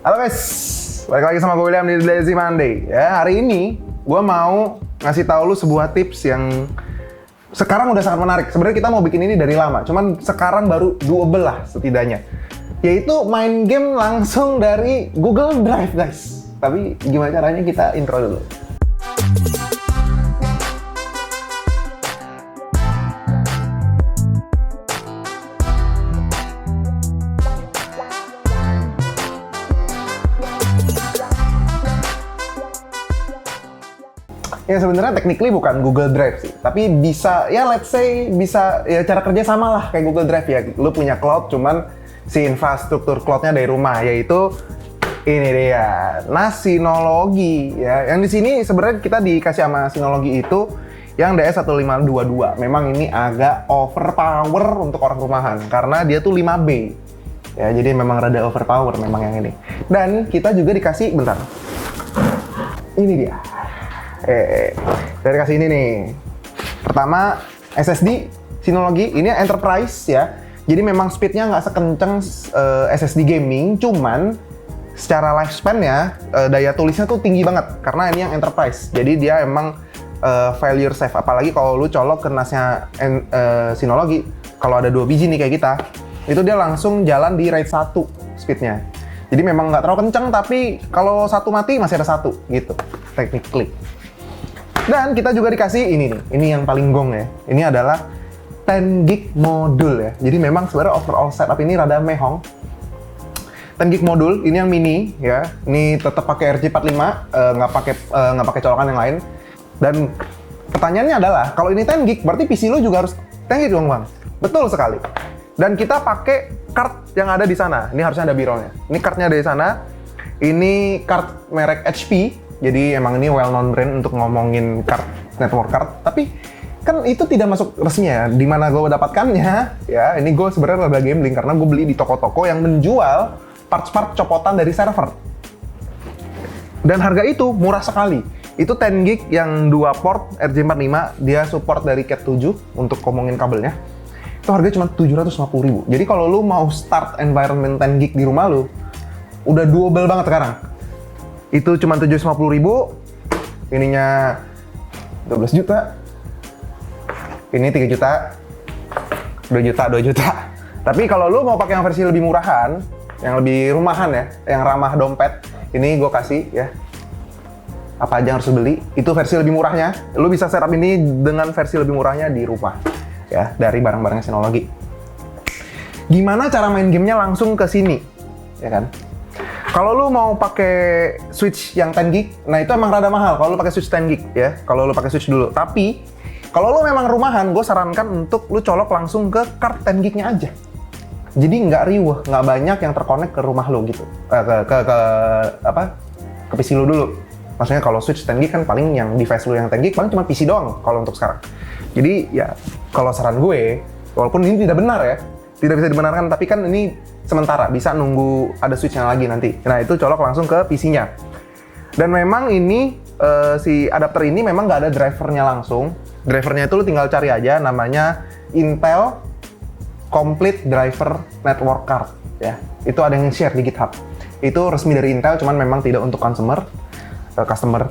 Halo guys, balik lagi sama gue William di Lazy Monday. Ya, hari ini gue mau ngasih tahu lu sebuah tips yang sekarang udah sangat menarik. Sebenarnya kita mau bikin ini dari lama, cuman sekarang baru doable lah setidaknya. Yaitu main game langsung dari Google Drive guys. Tapi gimana caranya, kita intro dulu. Ya sebenarnya technically bukan Google Drive sih, tapi bisa ya let's say bisa ya cara kerja sama lah kayak Google Drive ya. Lu punya cloud, cuman si infrastruktur cloudnya dari rumah, yaitu ini dia Synology ya. Yang di sini sebenarnya kita dikasih sama Synology itu yang DS1522. Memang ini agak overpower untuk orang rumahan karena dia tuh 5B. Ya, jadi memang rada overpower memang yang ini. Dan kita juga dikasih bentar. Ini dia. Saya dikasih ini nih. Pertama, SSD Synology, ini Enterprise ya. Jadi memang speednya nggak sekenceng SSD gaming, cuman secara lifespan-nya daya tulisnya tuh tinggi banget karena ini yang Enterprise. Jadi dia emang failure safe. Apalagi kalau lu colok ke NAS-nya Synology, kalau ada 2 biji nih kayak kita, itu dia langsung jalan di RAID 1 speednya. Jadi memang nggak terlalu kenceng, tapi kalau satu mati masih ada satu gitu, technically. Dan kita juga dikasih ini nih, ini yang paling gong ya. Ini adalah 10 gig modul ya. Jadi memang sebenarnya overall setup ini rada mehong. 10 gig modul, ini yang mini ya. Ini tetap pakai RJ45, nggak pakai colokan yang lain. Dan pertanyaannya adalah, kalau ini 10 gig, berarti PC lu juga harus 10 gig dong bang? Betul sekali. Dan kita pakai card yang ada di sana. Ini harusnya ada birolnya. Ini cardnya ada di sana. Ini card merek HP. Jadi emang ini well known brand untuk ngomongin card, network card. Tapi kan itu tidak masuk resmi ya. Di mana gue dapatkannya? Ya, ini gue sebenarnya rada gambling karena gue beli di toko-toko yang menjual parts-parts copotan dari server. Dan harga itu murah sekali. Itu 10 gig yang 2 port RJ45, dia support dari Cat 7 untuk ngomongin kabelnya. Itu harganya cuma 750.000. Jadi kalau lu mau start environment 10 gig di rumah lu, udah double banget sekarang. Itu cuma 750.000, ininya 12 juta, ini 3 juta, 2 juta. Tapi kalau lu mau pakai yang versi lebih murahan, yang lebih rumahan ya, yang ramah dompet, ini gue kasih ya, apa aja yang harus beli, itu versi lebih murahnya. Lu bisa setup ini dengan versi lebih murahnya di rumah ya, dari barang-barang Synology. Gimana cara main gamenya langsung ke sini, ya kan? Kalau lu mau pakai switch yang 10 gig, nah itu emang rada mahal kalau lu pakai switch 10 gig ya. Kalau lu pakai switch dulu. Tapi kalau lu memang rumahan, gue sarankan untuk lu colok langsung ke card 10 gig-nya aja. Jadi nggak riweh, nggak banyak yang terkonek ke rumah lu gitu. Ke PC lu dulu. Maksudnya kalau switch 10 gig kan paling yang device lu yang 10 gig paling cuma PC doang kalau untuk sekarang. Jadi ya kalau saran gue, walaupun ini tidak benar ya, tidak bisa dibenarkan, tapi kan ini sementara, bisa nunggu ada switch-nya lagi nanti. Nah, itu colok langsung ke PC-nya. Dan memang ini, si adapter ini memang nggak ada drivernya langsung. Drivernya itu lu tinggal cari aja, namanya Intel Complete Driver Network Card. Ya, itu ada yang share di GitHub. Itu resmi dari Intel, cuman memang tidak untuk customer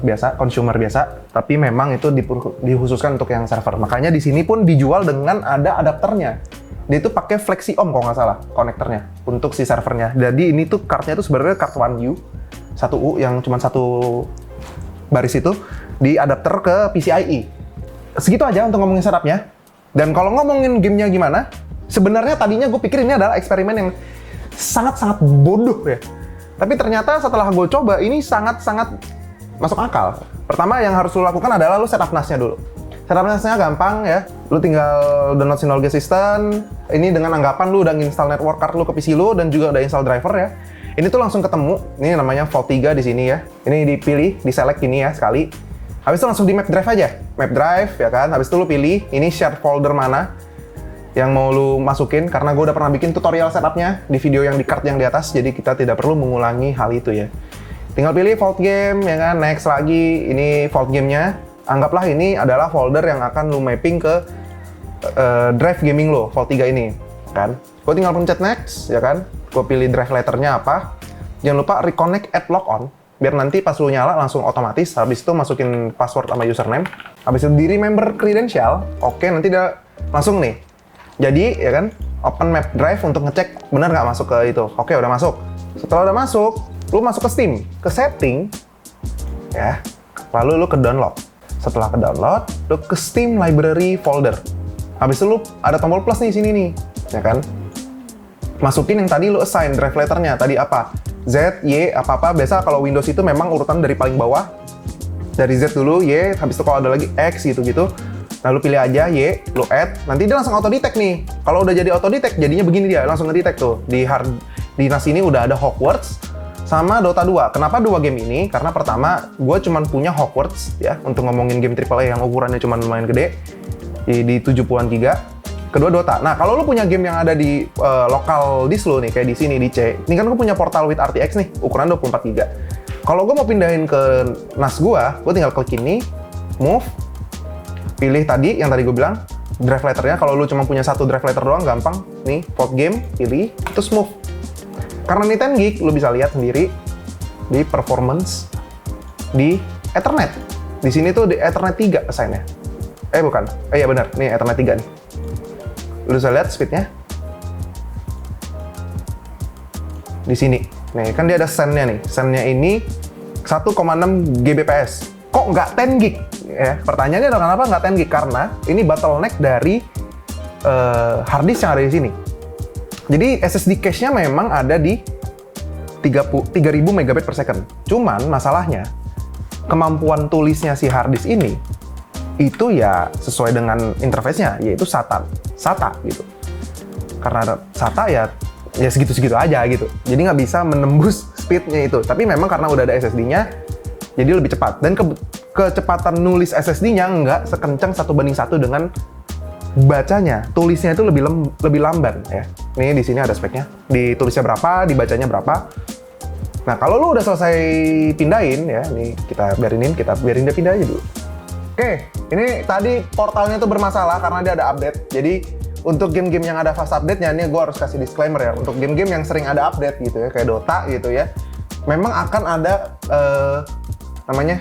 biasa, consumer biasa. Tapi memang itu dikhususkan untuk yang server. Makanya di sini pun dijual dengan ada adapternya. Dia itu pakai FlexiOhm kalau nggak salah konektornya untuk si servernya. Jadi ini tuh cardnya itu sebenarnya card 1U, 1U yang cuma satu baris itu di adapter ke PCIe. Segitu aja untuk ngomongin setupnya. Dan kalau ngomongin gamenya gimana, sebenarnya tadinya gue pikir ini adalah eksperimen yang sangat-sangat bodoh ya. Tapi ternyata setelah gue coba, ini sangat-sangat masuk akal. Pertama yang harus lo lakukan adalah lo setup NAS-nya dulu. Setup NAS-nya gampang ya, lu tinggal download Synology Assistant, ini dengan anggapan lu udah install network card lu ke PC lu dan juga udah install driver ya. Ini tuh langsung ketemu, ini namanya Vault 3 di sini ya. Ini dipilih, diselect ini ya sekali. Habis itu langsung di map drive aja, map drive ya kan. Habis itu lu pilih, ini shared folder mana yang mau lu masukin, karena gue udah pernah bikin tutorial setupnya di video yang di card yang di atas, jadi kita tidak perlu mengulangi hal itu ya. Tinggal pilih Vault Game ya kan, next lagi, ini Vault Game-nya. Anggaplah ini adalah folder yang akan lu mapping ke drive gaming lo, Vault 3 ini, kan? Gue tinggal pencet next, ya kan? Gue pilih drive letternya apa, jangan lupa reconnect at logon, biar nanti pas lu nyala langsung otomatis. Habis itu masukin password sama username. Habis itu di remember credential. Oke, nanti dia langsung nih. Jadi, ya kan, open map drive untuk ngecek benar nggak masuk ke itu. Oke, udah masuk. Setelah udah masuk, lu masuk ke Steam, ke setting, ya. Lalu lu ke download. Setelah ke download, lu ke Steam library folder. Habis itu lu ada tombol plus nih sini nih, ya kan? Masukin yang tadi lu assign drive letternya. Tadi apa? Z, Y, apa-apa. Biasa kalau Windows itu memang urutan dari paling bawah. Dari Z dulu, Y, habis itu kalau ada lagi X gitu-gitu. Nah, lu pilih aja Y, lu add, nanti dia langsung auto detect nih. Kalau udah jadi auto detect, jadinya begini dia, langsung ngedetect tuh. Di NAS ini udah ada Hogwarts sama Dota 2. Kenapa dua game ini? Karena pertama, gue cuman punya Hogwarts ya, untuk ngomongin game AAA yang ukurannya cuman lumayan gede di 70-an giga. Kedua Dota. Nah, kalau lu punya game yang ada di lokal disk lu nih, kayak di sini di C. Ini kan gue punya Portal with RTX nih, ukuran 24 giga. Kalau gue mau pindahin ke NAS gue tinggal klik ini, move, pilih tadi yang tadi gue bilang drive letternya. Kalau lu cuma punya satu drive letter doang gampang nih, port game pilih terus move. Karena ini 10 gig lu bisa lihat sendiri di performance di Ethernet. Di sini tuh di Ethernet 3 assign-nya. Bukan. Iya benar, nih Ethernet 3 nih. Lu bisa lihat speed-nya di sini. Nih kan dia ada send-nya nih. Send-nya ini 1,6 Gbps. Kok nggak 10 gig? Ya, pertanyaannya adalah kenapa nggak 10 gig? Karena ini bottleneck dari harddisk yang ada di sini. Jadi SSD cache-nya memang ada di 3000 megabit per second. Cuman masalahnya, kemampuan tulisnya si harddisk ini, itu ya sesuai dengan interface-nya, yaitu SATA gitu. Karena SATA ya segitu-segitu aja gitu. Jadi nggak bisa menembus speed-nya itu. Tapi memang karena udah ada SSD-nya, jadi lebih cepat. Dan kecepatan nulis SSD-nya nggak sekencang 1:1 dengan bacanya. Tulisnya itu lebih lamban ya. Nih di sini ada speknya. Ditulisnya berapa, dibacanya berapa. Nah, kalau lu udah selesai pindahin ya, nih kita biarin dia pindah aja dulu. Oke, ini tadi portalnya tuh bermasalah karena dia ada update. Jadi untuk game-game yang ada fast update-nya, ini gue harus kasih disclaimer ya. Untuk game-game yang sering ada update gitu ya, kayak Dota gitu ya, memang akan ada namanya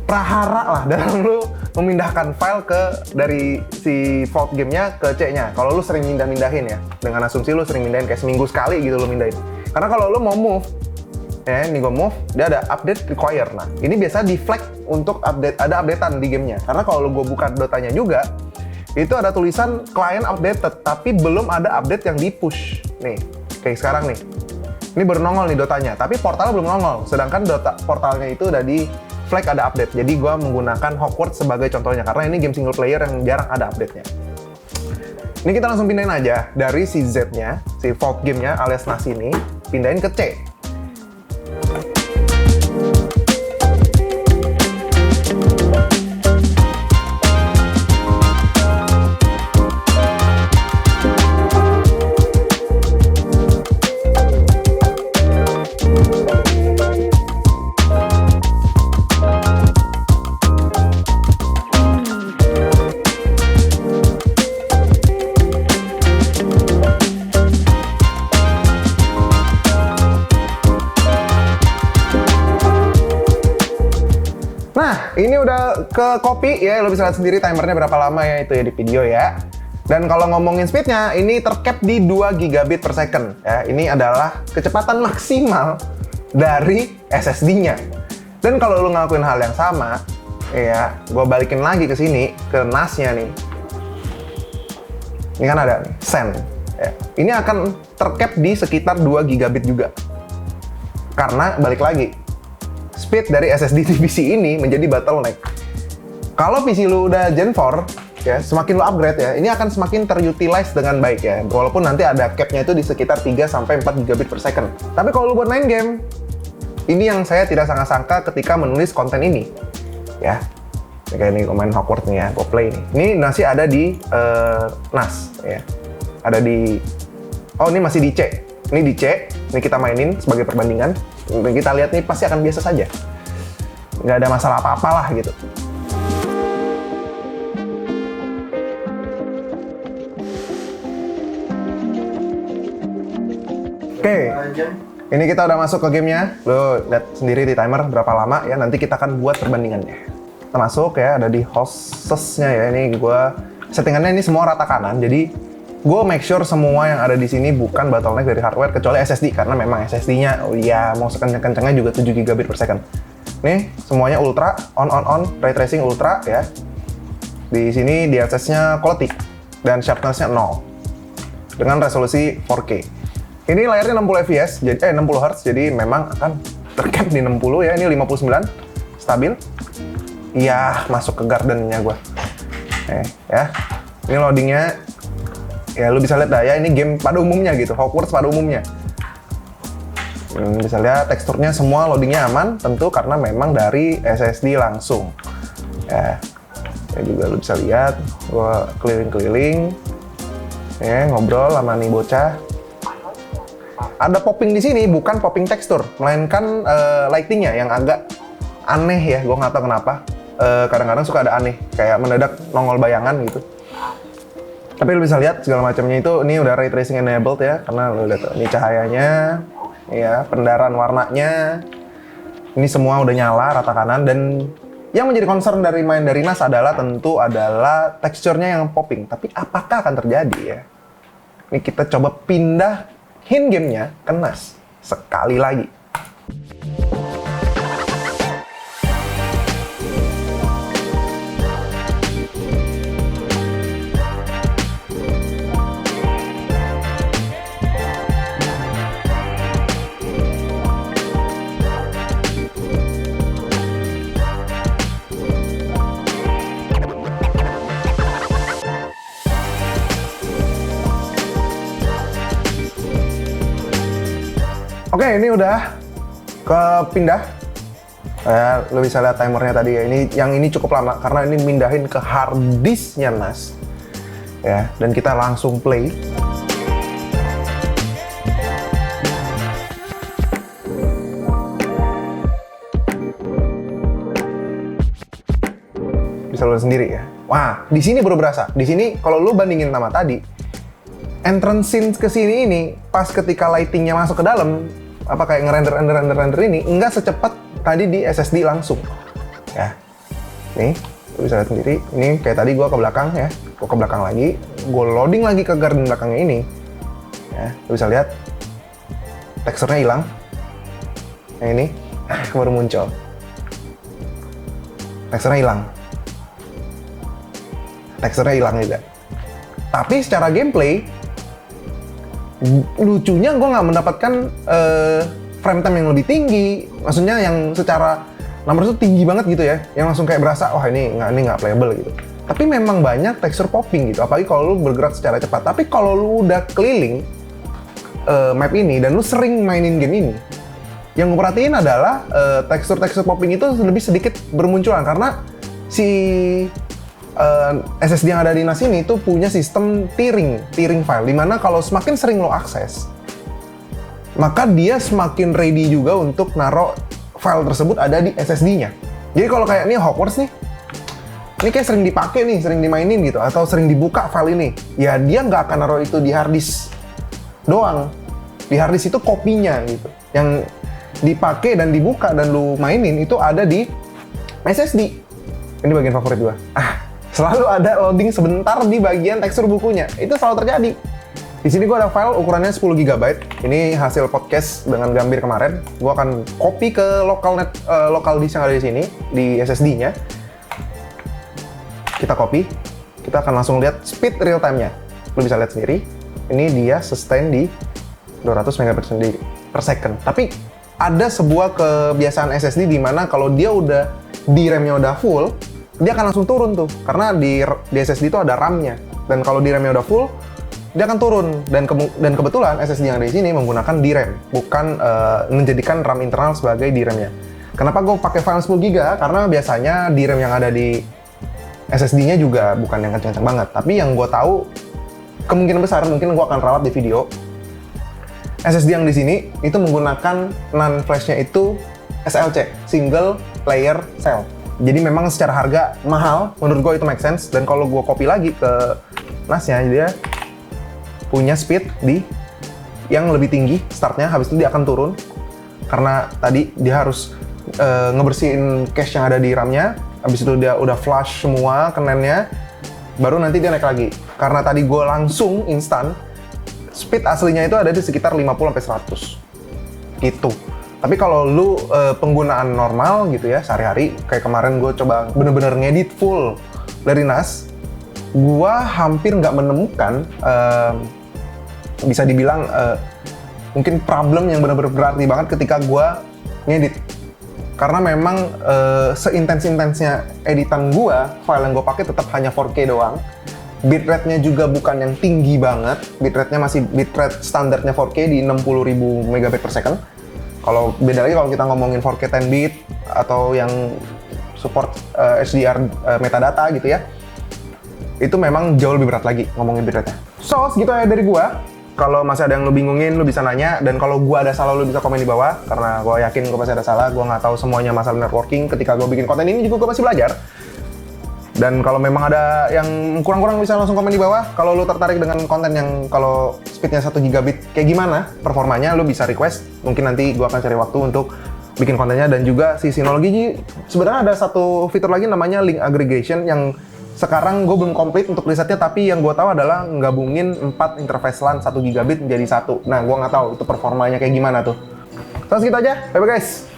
prahara lah dalam lu memindahkan file dari si vault gamenya ke C-nya. Kalau lu sering mindahin ya, dengan asumsi lu sering mindahin kayak seminggu sekali gitu lu mindahin. Karena kalau lu mau move, ya ini gue move, dia ada update require. Nah, ini biasa di flag untuk ada updatean di gamenya. Karena kalau lu gue buka Dotanya juga, itu ada tulisan client updated, tapi belum ada update yang di push. Nih, kayak sekarang nih. Ini baru nongol nih Dotanya, tapi portalnya belum nongol. Sedangkan portalnya itu udah di flag ada update. Jadi gue menggunakan Hogwarts sebagai contohnya, karena ini game single player yang jarang ada update-nya. Ini kita langsung pindahin aja dari si Z-nya, si vault game-nya alias NAS ini, pindahin ke C. Nah, ini udah ke copy ya, lo bisa lihat sendiri timernya berapa lama ya itu ya di video ya. Dan kalau ngomongin speednya, ini tercap di 2 gigabit per second ya. Ini adalah kecepatan maksimal dari SSD-nya. Dan kalau lo ngelakuin hal yang sama, ya, gue balikin lagi ke sini, ke NAS-nya nih. Ini kan ada nih, send. Ya. Ini akan tercap di sekitar 2 gigabit juga. Karena balik lagi, speed dari SSD di PC ini menjadi bottleneck. Kalau PC lu udah Gen 4, ya, semakin lu upgrade ya, ini akan semakin terutilize dengan baik ya. Walaupun nanti ada cap-nya itu di sekitar 3-4 gigabit per second. Tapi kalau lu buat main game, ini yang saya tidak sangka-sangka ketika menulis konten ini. Ya, kayak ini main Hogwarts nih ya, gue play nih. Ini masih ada di NAS ya. Ada di, oh ini masih di C. Ini di C, ini kita mainin sebagai perbandingan. Dan kita lihat nih pasti akan biasa saja. Nggak ada masalah apa-apa lah gitu. Oke, Ini kita udah masuk ke gamenya. Lo lihat sendiri di timer berapa lama ya. Nanti kita akan buat perbandingannya. Kita masuk ya, ada di hostesnya ya. Ini gue settingannya ini semua rata kanan. Jadi gue make sure semua yang ada di sini bukan bottleneck dari hardware kecuali SSD karena memang SSD-nya mau sekenceng-kencengnya juga 7 GB per second. Nih semuanya ultra, on, ray tracing ultra ya. Di sini DLSS-nya quality dan sharpness-nya 0 dengan resolusi 4K. Ini layarnya 60 fps, jadi 60 Hz, jadi memang akan tercap di 60 ya. Ini 59 stabil. Iya, masuk ke garden-nya gue. Ya. Ini loadingnya ya lu bisa lihat dah ya, ini game pada umumnya gitu, Hogwarts pada umumnya. Bisa lihat teksturnya semua loadingnya aman, tentu karena memang dari SSD langsung. Ya juga lu bisa lihat, gua keliling-keliling, ya ngobrol sama nih bocah. Ada popping di sini, bukan popping tekstur, melainkan lightingnya yang agak aneh ya, gua nggak tahu kenapa. Kadang-kadang suka ada aneh, kayak mendadak nongol bayangan gitu. Tapi lu bisa lihat segala macamnya itu, ini udah ray tracing enabled ya, karena lu lihat ini cahayanya, ya pendaran warnanya, ini semua udah nyala rata kanan. Dan yang menjadi concern dari main dari NAS adalah tentu adalah teksturnya yang popping. Tapi apakah akan terjadi ya? Ini kita coba pindahin gamenya ke NAS sekali lagi. Oke, ini udah kepindah. Lo bisa lihat timernya tadi ya. Yang ini cukup lama karena ini mindahin ke hard disknya NAS. Ya, dan kita langsung play. Bisa lo lihat sendiri ya. Wah, di sini baru berasa. Di sini kalau lo bandingin sama tadi, entrance scene ke sini ini pas ketika lightingnya masuk ke dalam, apa kayak ngerender ini enggak secepat tadi di SSD langsung ya. Nih lu bisa lihat sendiri, ini kayak tadi gua ke belakang ya, gua ke belakang lagi, gua loading lagi ke garden belakangnya ini ya. Lu bisa lihat teksturnya hilang. Nah ini baru muncul, teksturnya hilang juga. Tapi secara gameplay lucunya gue nggak mendapatkan frame time yang lebih tinggi, maksudnya yang secara numbers itu tinggi banget gitu ya, yang langsung kayak berasa wah ini nggak playable gitu. Tapi memang banyak tekstur popping gitu, apalagi kalau lu bergerak secara cepat. Tapi kalau lu udah keliling map ini dan lu sering mainin game ini, yang gue perhatiin adalah tekstur popping itu lebih sedikit bermunculan karena si SSD yang ada di NAS ini tuh punya sistem tiering file, dimana kalau semakin sering lo akses, maka dia semakin ready juga untuk naruh file tersebut ada di SSD-nya. Jadi kalau kayak ini Hogwarts nih, ini kayak sering dipakai nih, sering dimainin gitu, atau sering dibuka file ini, ya dia nggak akan naruh itu di harddisk doang. Di harddisk itu kopinya gitu, yang dipakai dan dibuka dan lu mainin itu ada di SSD. Ini bagian favorit gua. Selalu ada loading sebentar di bagian tekstur bukunya. Itu selalu terjadi. Di sini gue ada file ukurannya 10 GB. Ini hasil podcast dengan Gambir kemarin. Gue akan copy ke local disk yang ada di sini, di SSD-nya. Kita copy. Kita akan langsung lihat speed real time-nya. Lu bisa lihat sendiri. Ini dia sustain di 200 MB per second. Tapi ada sebuah kebiasaan SSD di mana kalau dia udah di RAM-nya udah full, dia akan langsung turun tuh, karena di SSD itu ada RAM-nya, dan kalau di RAM-nya udah full, dia akan turun. Dan kebetulan SSD yang ada di sini menggunakan DRAM, bukan menjadikan RAM internal sebagai DRAM-nya. Kenapa gue pakai file 10 GB? Karena biasanya DRAM yang ada di SSD-nya juga bukan yang kencang-kencang banget, tapi yang gue tahu kemungkinan besar mungkin gue akan rawat di video. SSD yang di sini itu menggunakan NAND flash-nya itu SLC, single layer cell. Jadi memang secara harga mahal, menurut gue itu make sense. Dan kalau gue copy lagi ke NAS-nya, dia punya speed di yang lebih tinggi startnya, habis itu dia akan turun karena tadi dia harus ngebersihin cache yang ada di RAM-nya, habis itu dia udah flush semua kenennya, baru nanti dia naik lagi. Karena tadi gue langsung instan, speed aslinya itu ada di sekitar 50-100 gitu. Tapi kalau lu penggunaan normal gitu ya, sehari-hari, kayak kemarin gue coba bener-bener ngedit full dari NAS, gue hampir nggak menemukan bisa dibilang mungkin problem yang bener-bener berarti banget ketika gue ngedit. Karena memang seintens-intensnya editan gue, file yang gue pakai tetap hanya 4K doang. Bitrate-nya juga bukan yang tinggi banget, bitrate-nya masih bitrate standarnya 4K di 60.000 megabit per second. Kalau beda lagi kalau kita ngomongin 4K 10 bit atau yang support HDR metadata gitu ya, itu memang jauh lebih berat lagi ngomongin bitrate-nya. So, segitu aja dari gua. Kalau masih ada yang lu bingungin, lu bisa nanya. Dan kalau gua ada salah, lu bisa komen di bawah. Karena gua yakin gua pasti ada salah. Gua nggak tahu semuanya masalah networking. Ketika gua bikin konten ini juga gua masih belajar. Dan kalau memang ada yang kurang-kurang bisa langsung komen di bawah. Kalau lu tertarik dengan konten yang kalau speednya 1 gigabit kayak gimana performanya, lu bisa request. Mungkin nanti gua akan cari waktu untuk bikin kontennya. Dan juga si Synology, sebenarnya ada satu fitur lagi namanya link aggregation yang sekarang gue belum komplit untuk risetnya, tapi yang gue tahu adalah nggabungin 4 interface LAN 1 gigabit menjadi 1. Nah, gue nggak tahu itu performanya kayak gimana tuh. Terus gitu aja, bye-bye guys!